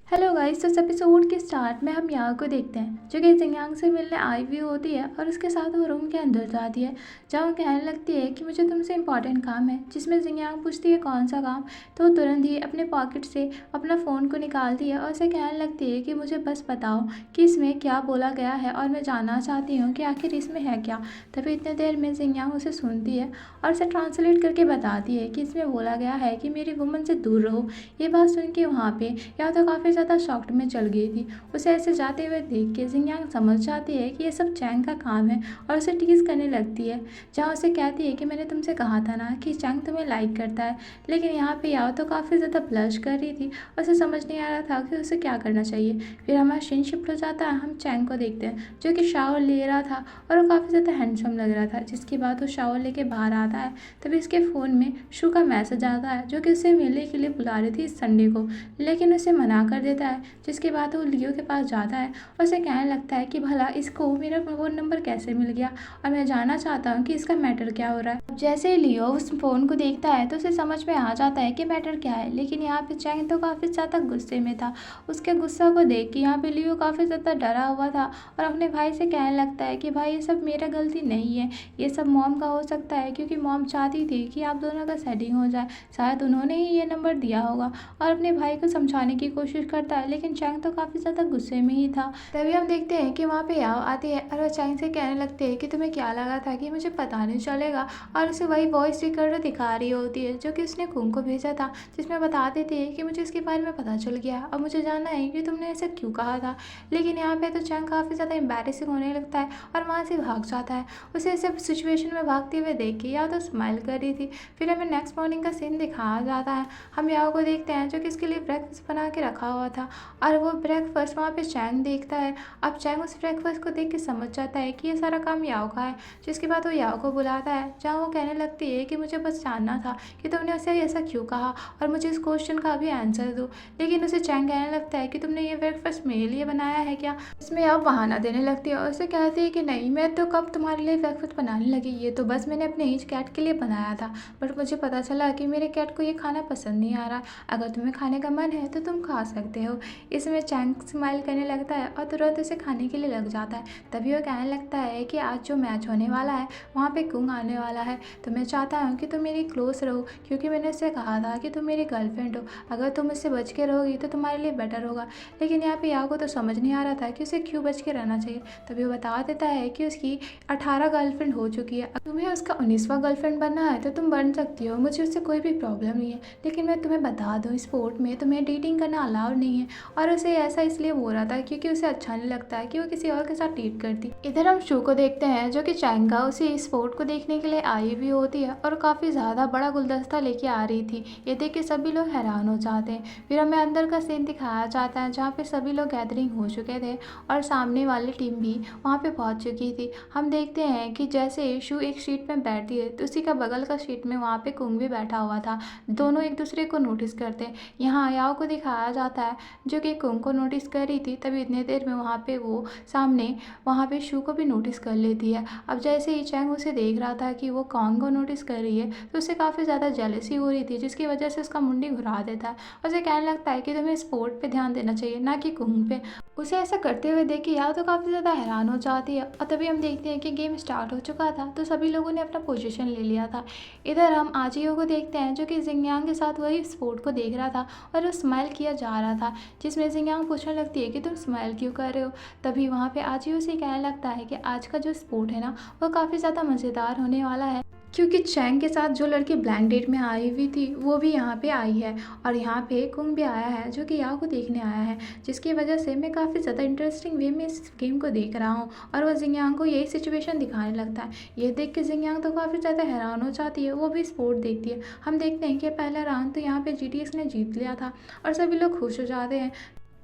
Hello guys. तो इस episode के स्टार्ट में हम याओ को देखते हैं जो कि जिंगयांग से मिलने आई हुई होती है और उसके साथ वो रूम के अंदर जाती है जहाँ वो कहने लगती है कि मुझे तुमसे इंपॉर्टेंट काम है। जिसमें जिंगयांग पूछती है कौन सा काम, तो वो तुरंत ही अपने पॉकेट से अपना फ़ोन को निकालती है और उसे कहने लगती है कि मुझे बस बताओ कि इसमें क्या बोला गया है और मैं जानना चाहती हूँ कि आखिर इसमें है क्या। तभी इतने देर में जिंगयांग उसे सुनती है और उसे ट्रांसलेट करके बताती है कि इसमें बोला गया है कि मेरी वुमन से दूर रहो। ये बात सुन के वहाँ पे या तो काफ़ी ज़्यादा शॉक्ड में चल गई थी। उसे ऐसे जाते हुए देख के जिंगयांग समझ जाती है कि ये सब चैंग का काम है और उसे टीज करने लगती है, जहाँ उसे कहती है कि मैंने तुमसे कहा था ना कि चैंग तुम्हें लाइक करता है। लेकिन यहाँ पे याओ तो काफ़ी ज़्यादा ब्लश कर रही थी, उसे समझ नहीं आ रहा था कि उसे क्या करना चाहिए। फिर हमारा सीन शिफ्ट हो जाता है, हम चैंग को देखते हैं जो कि शावर ले रहा था और वो काफ़ी ज़्यादा हैंडसम लग रहा था। जिसके बाद वो शावर लेके बाहर आता है, तभी इसके फ़ोन में शू का मैसेज आता है जो कि उसे मिलने के लिए बुला रही थी इस संडे को, लेकिन उसे मना कर देता है। जिसके बाद वो लियो के पास जाता है और उसे कहने लगता है कि भला इसको मेरा फ़ोन नंबर कैसे मिल गया और मैं जानना चाहता हूँ कि इसका मैटर क्या हो रहा है। अब जैसे ही लियो उस फ़ोन को देखता है तो उसे समझ में आ जाता है कि मैटर क्या है। लेकिन यहाँ पे चैंग तो काफ़ी ज़्यादा गुस्से में था। उसके गुस्सा को देख के यहाँ पे लियो काफ़ी ज़्यादा डरा हुआ था और अपने भाई से कहने लगता है कि भाई ये सब मेरा गलती नहीं है, ये सब मॉम का हो सकता है क्योंकि मॉम चाहती थी कि आप दोनों का सेटिंग हो जाए, शायद उन्होंने ही ये नंबर दिया होगा। और अपने भाई को समझाने की कोशिश करता है, लेकिन चैंग तो काफ़ी ज़्यादा गुस्से में ही था। तभी हम देखते हैं कि वहाँ पे याओ आती है और वह चैंग से कहने लगती है कि तुम्हें क्या लगा था कि मुझे पता नहीं चलेगा, और उसे वही वॉइस रिकॉर्डर दिखा रही होती है जो कि उसने कुंग को भेजा था, जिसमें बता देती है कि मुझे इसके बारे में पता चल गया और मुझे जानना है कि तुमने ऐसा क्यों कहा था। लेकिन यहाँ पे तो चैंग काफ़ी ज़्यादा एम्बैरेसिंग होने लगता है और वहाँ से भाग जाता है। उसे इस सिचुएशन में भागते हुए देख के या तो स्माइल कर रही थी। फिर हमें नेक्स्ट मॉर्निंग का सीन दिखाया जाता है। हम याओ को देखते हैं जो कि इसके लिए ब्रेकफास्ट बना के रखा हुआ था और वो ब्रेकफास्ट वहाँ पे चैंग देखता है। अब चैंग उस ब्रेकफास्ट को देख के समझ जाता है कि ये सारा काम याओ का है। जिसके बाद वो याओ को बुलाता है, जहाँ वो कहने लगती है कि मुझे बस जानना था कि तुमने उसे ऐसा क्यों कहा और मुझे इस क्वेश्चन का भी आंसर दो। लेकिन उसे चैंग कहने लगता है कि तुमने ये ब्रेकफास्ट मेरे लिए बनाया है क्या। इसमें आप बहाना देने लगती है और उसे कहती है कि नहीं, मैं तो कब तुम्हारे लिए ब्रेकफास्ट बनाने लगी, ये तो बस मैंने अपने एज कैट के लिए बनाया था, बट मुझे पता चला कि मेरे कैट को ये खाना पसंद नहीं आ रहा। अगर तुम्हें खाने का मन है तो तुम खा सकते हो। इसमें चैंग स्माइल करने लगता है और तुरंत उसे खाने के लिए लग जाता है। तभी वो कहने लगता है कि आज जो मैच होने वाला है वहाँ पे कुंग आने वाला है, तो मैं चाहता हूँ कि तुम मेरी क्लोज रहो क्योंकि मैंने उससे कहा था कि तुम मेरी गर्लफ्रेंड हो। अगर तुम इससे बच के रहोगी तो तुम्हारे लिए बेटर होगा। लेकिन यहाँ पे याओ को तो समझ नहीं आ रहा था कि उसे क्यों बच के रहना चाहिए। तभी वो बता देता है कि उसकी 18 गर्लफ्रेंड हो चुकी है, तुम्हें उसका 19वां गर्लफ्रेंड बनना है तो तुम बन सकती हो, मुझे उससे कोई भी प्रॉब्लम नहीं है। लेकिन मैं तुम्हें बता दूँ, स्पोर्ट में तुम्हें डेटिंग करना अलाउड नहीं है। और उसे ऐसा इसलिए बोल रहा था क्योंकि उसे अच्छा नहीं लगता है कि वो किसी और के साथ डेट करती। इधर हम शू को देखते हैं जो कि चैंगा उसे स्पोर्ट को देखने के लिए आई हुई होती है और काफ़ी ज़्यादा बड़ा गुलदस्ता लेके आ रही थी। ये देख के सभी लोग हैरान हो जाते हैं। फिर हमें अंदर का सीन दिखाया जाता है जहाँ पे सभी लोग गैदरिंग हो चुके थे और सामने वाली टीम भी वहाँ पे पहुँच चुकी थी। हम देखते हैं कि जैसे शू एक सीट में बैठती है तो उसी का बगल का सीट में वहाँ पे कुंग भी बैठा हुआ था। दोनों एक दूसरे को नोटिस करते हैं। यहाँ याओ को दिखाया जाता है जो कि कुंग को नोटिस कर रही थी, तभी इतने देर में वहाँ पे वो सामने वहाँ पे शू को भी नोटिस कर लेती है। अब जैसे ही चैंग उसे देख रहा था कि वो कुंग को नोटिस कर रही है तो उसे काफ़ी ज़्यादा जेलसी हो रही थी, जिसकी वजह से उसका मुंडी घुरा देता है। उसे कहने लगता है कि तुम्हें स्पोर्ट पे ध्यान देना चाहिए ना कि कुंग पे। उसे ऐसा करते हुए देख के याओ तो काफ़ी ज़्यादा हैरान हो जाती है और तभी हम देखते हैं कि गेम स्टार्ट हो चुका था तो सभी लोगों ने अपना पोजीशन ले लिया था। इधर हम आजियो को देखते हैं जो कि जिंगयांग के साथ वही स्पोर्ट को देख रहा था और वो स्माइल किया जा रहा था, जिसमें जिंगयांग पूछने लगती है कि तुम स्माइल क्यों कर रहे हो। तभी वहाँ पे आजियो से कहने लगता है कि आज का जो स्पोर्ट है ना वो काफ़ी ज़्यादा मज़ेदार होने वाला है क्योंकि चैंग के साथ जो लड़की ब्लैंक डेट में आई हुई थी वो भी यहाँ पे आई है और यहाँ पे कुंग भी आया है जो कि याओ को देखने आया है, जिसकी वजह से मैं काफ़ी ज़्यादा इंटरेस्टिंग वे में इस गेम को देख रहा हूँ। और वो जिंगयांग को यही सिचुएशन दिखाने लगता है। ये देख के जिंगयांग तो काफ़ी ज़्यादा हैरान हो जाती है, वो भी स्पोर्ट देखती है। हम देखते हैं कि पहला राउंड तो यहाँ पे जीटीएस ने जीत लिया था और सभी लोग खुश हो जाते हैं।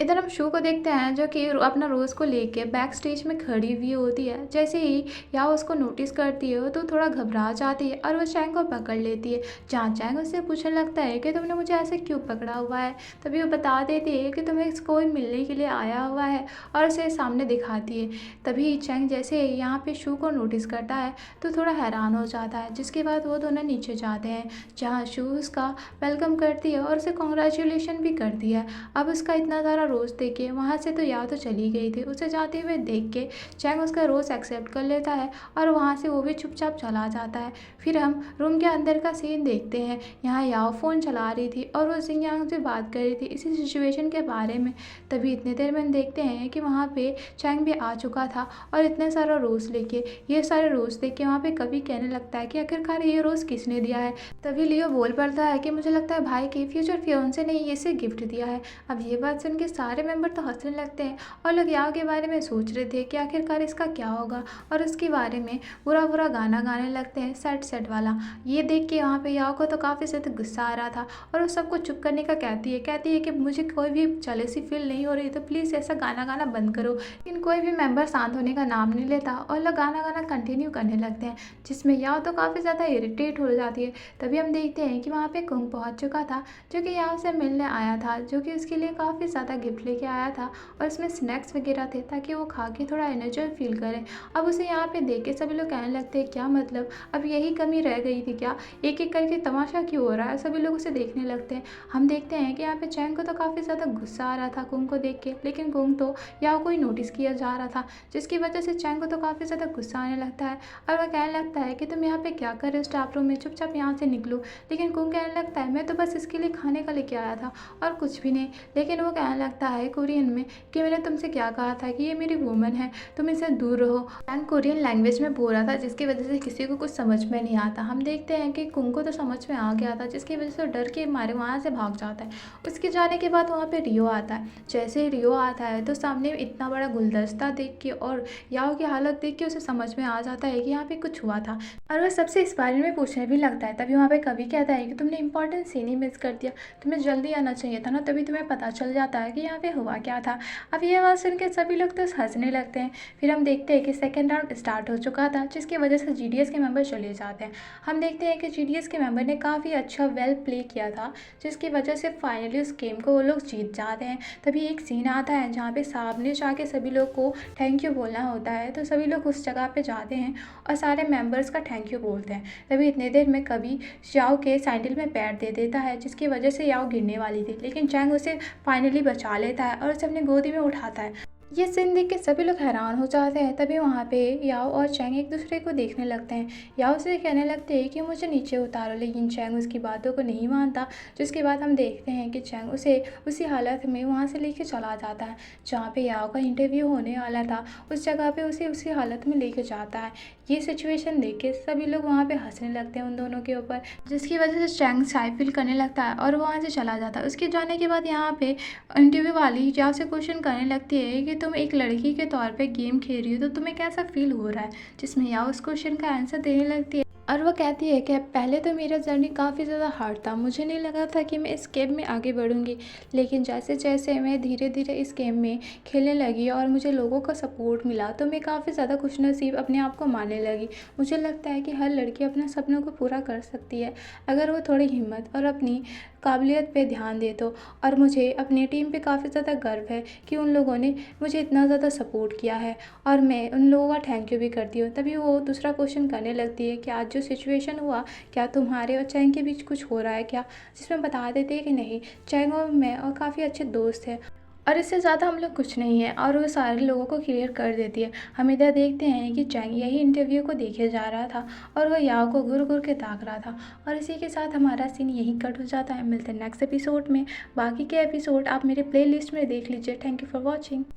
इधर हम शू को देखते हैं जो कि अपना रोज़ को लेके बैक स्टेज में खड़ी हुई होती है। जैसे ही या उसको नोटिस करती है तो थोड़ा घबरा जाती है और वो चैंग को पकड़ लेती है, जहाँ चैंग उससे पूछने लगता है कि तुमने मुझे ऐसे क्यों पकड़ा हुआ है। तभी वो बता देती है कि तुम्हें कोई मिलने के लिए आया हुआ है और उसे सामने दिखाती है। तभी चैंग जैसे यहाँ पे शू को नोटिस करता है तो थोड़ा हैरान हो जाता है, जिसके बाद वो दोनों नीचे जाते हैं, जहाँ शू उसका वेलकम करती है और उसे कॉन्ग्रेचुलेशन भी करती है। अब उसका इतना सारा सारा रोज़ देख के वहाँ से तो याओ तो चली गई थी। उसे जाते हुए देख के चैंग उसका रोज़ एक्सेप्ट कर लेता है और वहाँ से वो भी चुपचाप चला जाता है। फिर हम रूम के अंदर का सीन देखते हैं। यहाँ याओ फ़ोन चला रही थी और वो जिंगयांग से बात कर रही थी इसी सिचुएशन के बारे में। तभी इतनी देर में हम देखते हैं कि वहाँ पे चैंग भी आ चुका था और इतने सारा रोज़ लेके। ये सारे रोज़ देख के वहाँ पे कभी कहने लगता है कि आखिरकार ये रोज़ किसने दिया है। तभी लियो बोल पड़ता है कि मुझे लगता है भाई के फ्यूचर फियोंसे ने ये इसे गिफ्ट दिया है। अब ये बात सुन के सारे मेंबर तो हंसने लगते हैं और लोग याओ के बारे में सोच रहे थे कि आखिरकार इसका क्या होगा और उसके बारे में बुरा बुरा गाना गाने लगते हैं सैड सैड वाला। ये देख के वहाँ पे याओ को तो काफ़ी ज़्यादा गुस्सा आ रहा था और वो सबको चुप करने का कहती है कि मुझे कोई भी जेलसी फील नहीं हो रही, तो प्लीज़ ऐसा गाना गाना बंद करो। लेकिन कोई भी मेंबर शांत होने का नाम नहीं लेता और लोग गाना गाना कंटिन्यू करने लगते हैं, जिसमें याओ तो काफ़ी ज़्यादा इरिटेट हो जाती है। तभी हम देखते हैं कि वहाँ पे कुंग पहुँच चुका था, जो कि याओ से मिलने आया था, जो कि उसके लिए काफ़ी ज़्यादा गिफ्ट लेके आया था और इसमें स्नैक्स वगैरह थे ताकि वो खा के थोड़ा एनर्जी फील करे। अब उसे यहाँ पे देख के सभी लोग कहने लगते हैं क्या मतलब अब यही कमी रह गई थी क्या, एक एक करके तमाशा क्यों हो रहा है। सभी लोग उसे देखने लगते हैं। हम देखते हैं कि यहाँ पे चैंग को तो काफ़ी ज़्यादा गुस्सा आ रहा था कुंग को देख के, लेकिन कुंग तो याओ को ही नोटिस किया जा रहा था, जिसकी वजह से चैंग को तो काफ़ी ज़्यादा गुस्सा आने लगता है और वह कहने लगता है कि तुम यहाँ पे क्या कर रहे हो स्टाफ रूम में, चुपचाप यहाँ से निकलो। लेकिन कुंग कहने लगता है मैं तो बस इसके लिए खाने का लेके आया था और कुछ भी नहीं। लेकिन वो कहने लगता है कोरियन में कि मैंने तुमसे क्या कहा था कि ये मेरी वुमन है, तुम इससे दूर रहो। चैंग कोरियन लैंग्वेज में बोल रहा था, जिसकी वजह से किसी को कुछ समझ में नहीं आता। हम देखते हैं कि कुंग को तो समझ में आ गया था, जिसकी वजह से वो डर के मारे वहाँ से भाग जाता है। उसके जाने के बाद वहाँ पे रियो आता है। जैसे ही रियो आता है तो सामने इतना बड़ा गुलदस्ता देख के और याओ की हालत देख के उसे समझ में आ जाता है कि यहाँ पे कुछ हुआ था और वह सबसे इस बारे में पूछने भी लगता है। तभी वहाँ पे कभी कहता है कि तुमने इंपॉर्टेंट सीन ही मिस कर दिया, तुम्हें जल्दी आना चाहिए था ना, तभी तुम्हें पता चल जाता है कि यहाँ पे हुआ क्या था। अब ये बात सुन के सभी लोग तो हंसने लगते हैं। फिर हम देखते हैं कि सेकेंड राउंड स्टार्ट हो चुका था, जिसकी वजह से GDS के मेंबर चले जाते हैं। हम देखते हैं कि GDS के मेंबर ने काफ़ी अच्छा वेल प्ले किया था, जिसकी वजह से फाइनली उस गेम को वो लोग जीत जाते हैं। तभी एक सीन आता है जहाँ पे सामने जाके सभी लोग को थैंक यू बोलना होता है, तो सभी लोग उस जगह पे जाते हैं और सारे मेंबर्स का थैंक यू बोलते हैं। तभी इतने देर में कभी याओ के सैंडल में पैर दे देता है, जिसकी वजह से याओ गिरने वाली थी, लेकिन चैंग उसे फाइनली बचा लेता है और उसे अपनी गोदी में उठाता है। ये सीन देख के सभी लोग हैरान हो जाते हैं। तभी वहाँ पे याओ और चैंग एक दूसरे को देखने लगते हैं। याओ से कहने लगते हैं कि मुझे नीचे उतारो, लेकिन चैंग उसकी बातों को नहीं मानता, जिसके बाद हम देखते हैं कि चैंग उसे उसी हालत में वहाँ से लेके चला जाता है जहाँ पे याओ का इंटरव्यू होने वाला था, उस जगह पे उसे उसी हालत में लेके जाता है। ये सिचुएशन देख के सभी लोग वहाँ पे हंसने लगते हैं उन दोनों के ऊपर, जिसकी वजह से चैंग शाय फील करने लगता है और वहाँ से चला जाता है। उसके जाने के बाद यहाँ पे इंटरव्यू वाली याओ से क्वेश्चन करने लगती है कि तुम एक लड़की के तौर पे गेम खेल रही हो तो तुम्हें कैसा फील हो रहा है, जिसमें याओ उस क्वेश्चन का आंसर देने लगती है और वो कहती है कि पहले तो मेरा जर्नी काफ़ी ज़्यादा हार्ड था, मुझे नहीं लगा था कि मैं इस गेम में आगे बढ़ूंगी, लेकिन जैसे जैसे मैं धीरे धीरे इस गेम में खेलने लगी और मुझे लोगों का सपोर्ट मिला तो मैं काफ़ी ज़्यादा खुशनसीब अपने आप को मानने लगी। मुझे लगता है कि हर लड़की अपने सपनों को पूरा कर सकती है अगर वो थोड़ी हिम्मत और अपनी काबिलियत पे ध्यान दे तो। और मुझे अपनी टीम पे काफ़ी ज़्यादा गर्व है कि उन लोगों ने मुझे इतना ज़्यादा सपोर्ट किया है और मैं उन लोगों का थैंक यू भी करती हूँ। तभी वो दूसरा क्वेश्चन करने लगती है कि आज जो सिचुएशन हुआ, क्या तुम्हारे और चैंग के बीच कुछ हो रहा है क्या, जिसमें बता देते हैं कि नहीं, चैंग और मैं और काफ़ी अच्छे दोस्त हैं और इससे ज़्यादा हम लोग कुछ नहीं है, और वो सारे लोगों को क्लियर कर देती है। हम इधर देखते हैं कि चैंग यही इंटरव्यू को देखे जा रहा था और वह याओ को घूर घूर के ताक रहा था और इसी के साथ हमारा सीन यही कट हो जाता है। मिलते हैं नेक्स्ट एपिसोड में। बाकी के एपिसोड आप मेरे प्लेलिस्ट में देख लीजिए। Thank you for watching.